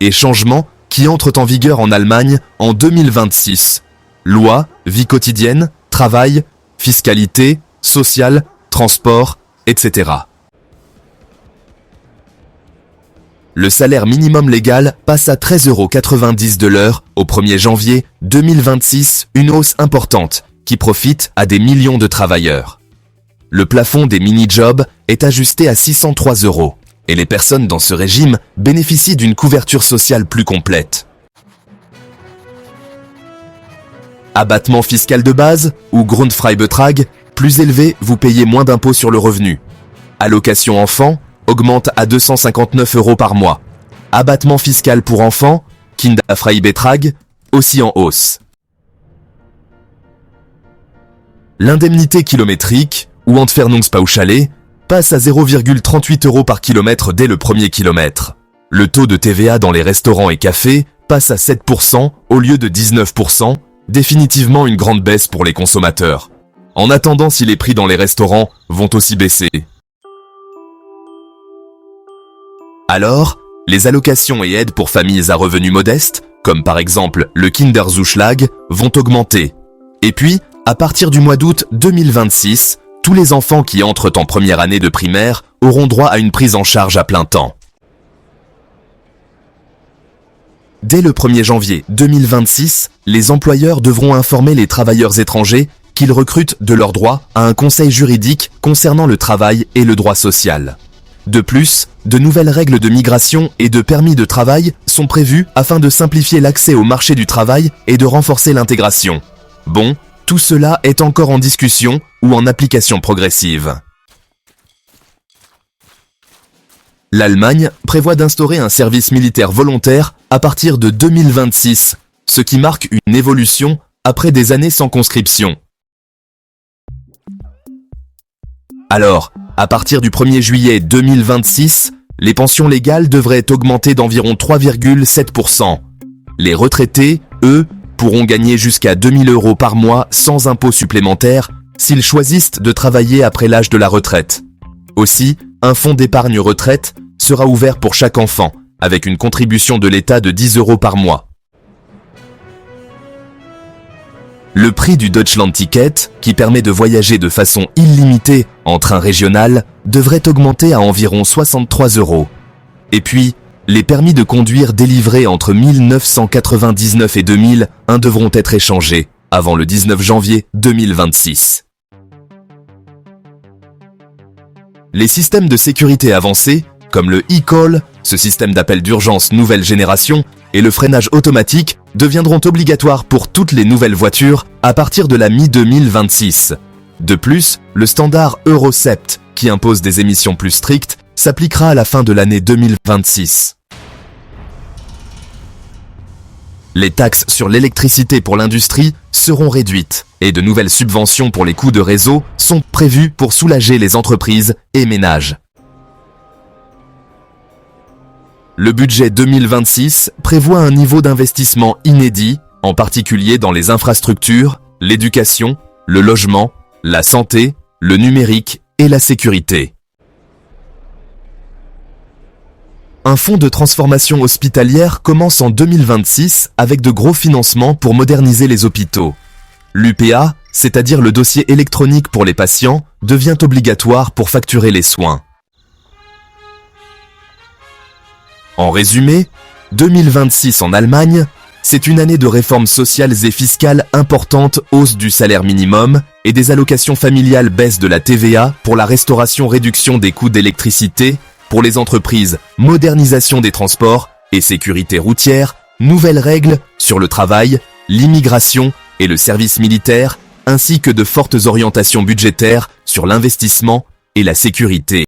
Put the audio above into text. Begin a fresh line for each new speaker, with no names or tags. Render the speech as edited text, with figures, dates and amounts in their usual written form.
et changements qui entrent en vigueur en Allemagne en 2026. Loi, vie quotidienne, travail, fiscalité, sociale, transport, etc. Le salaire minimum légal passe à 13,90 € de l'heure au 1er janvier 2026, une hausse importante qui profite à des millions de travailleurs. Le plafond des mini-jobs est ajusté à 603 € et les personnes dans ce régime bénéficient d'une couverture sociale plus complète. Abattement fiscal de base ou Grundfreibetrag, plus élevé, vous payez moins d'impôts sur le revenu. Allocation enfant augmente à 259 € par mois. Abattement fiscal pour enfants, Kinderfreibetrag, aussi en hausse. L'indemnité kilométrique, ou Entfernungspauschale, passe à 0,38 € par kilomètre dès le premier kilomètre. Le taux de TVA dans les restaurants et cafés passe à 7% au lieu de 19%, définitivement une grande baisse pour les consommateurs. En attendant si les prix dans les restaurants vont aussi baisser. Alors, les allocations et aides pour familles à revenus modestes, comme par exemple le Kinderzuschlag, vont augmenter. Et puis, à partir du mois d'août 2026, tous les enfants qui entrent en première année de primaire auront droit à une prise en charge à plein temps. Dès le 1er janvier 2026, les employeurs devront informer les travailleurs étrangers qu'ils recrutent de leur droit à un conseil juridique concernant le travail et le droit social. De plus, de nouvelles règles de migration et de permis de travail sont prévues afin de simplifier l'accès au marché du travail et de renforcer l'intégration. Bon, tout cela est encore en discussion ou en application progressive. L'Allemagne prévoit d'instaurer un service militaire volontaire à partir de 2026, ce qui marque une évolution après des années sans conscription. Alors, à partir du 1er juillet 2026, les pensions légales devraient augmenter d'environ 3,7%. Les retraités, eux, pourront gagner jusqu'à 2 000 € par mois sans impôts supplémentaires s'ils choisissent de travailler après l'âge de la retraite. Aussi, un fonds d'épargne retraite sera ouvert pour chaque enfant, avec une contribution de l'État de 10 € par mois. Le prix du Deutschland-Ticket, qui permet de voyager de façon illimitée en train régional, devrait augmenter à environ 63 €. Et puis, les permis de conduire délivrés entre 1999 et 2001 devront être échangés avant le 19 janvier 2026. Les systèmes de sécurité avancés, comme le e-call, ce système d'appel d'urgence nouvelle génération, et le freinage automatique, deviendront obligatoires pour toutes les nouvelles voitures à partir de la mi-2026. De plus, le standard Euro 7, qui impose des émissions plus strictes, s'appliquera à la fin de l'année 2026. Les taxes sur l'électricité pour l'industrie seront réduites et de nouvelles subventions pour les coûts de réseau sont prévues pour soulager les entreprises et ménages. Le budget 2026 prévoit un niveau d'investissement inédit, en particulier dans les infrastructures, l'éducation, le logement, la santé, le numérique et la sécurité. Un fonds de transformation hospitalière commence en 2026 avec de gros financements pour moderniser les hôpitaux. L'UPA, c'est-à-dire le dossier électronique pour les patients, devient obligatoire pour facturer les soins. En résumé, 2026 en Allemagne, c'est une année de réformes sociales et fiscales importantes, hausse du salaire minimum et des allocations familiales, baisse de la TVA pour la restauration, réduction des coûts d'électricité, pour les entreprises, modernisation des transports et sécurité routière, nouvelles règles sur le travail, l'immigration et le service militaire, ainsi que de fortes orientations budgétaires sur l'investissement et la sécurité.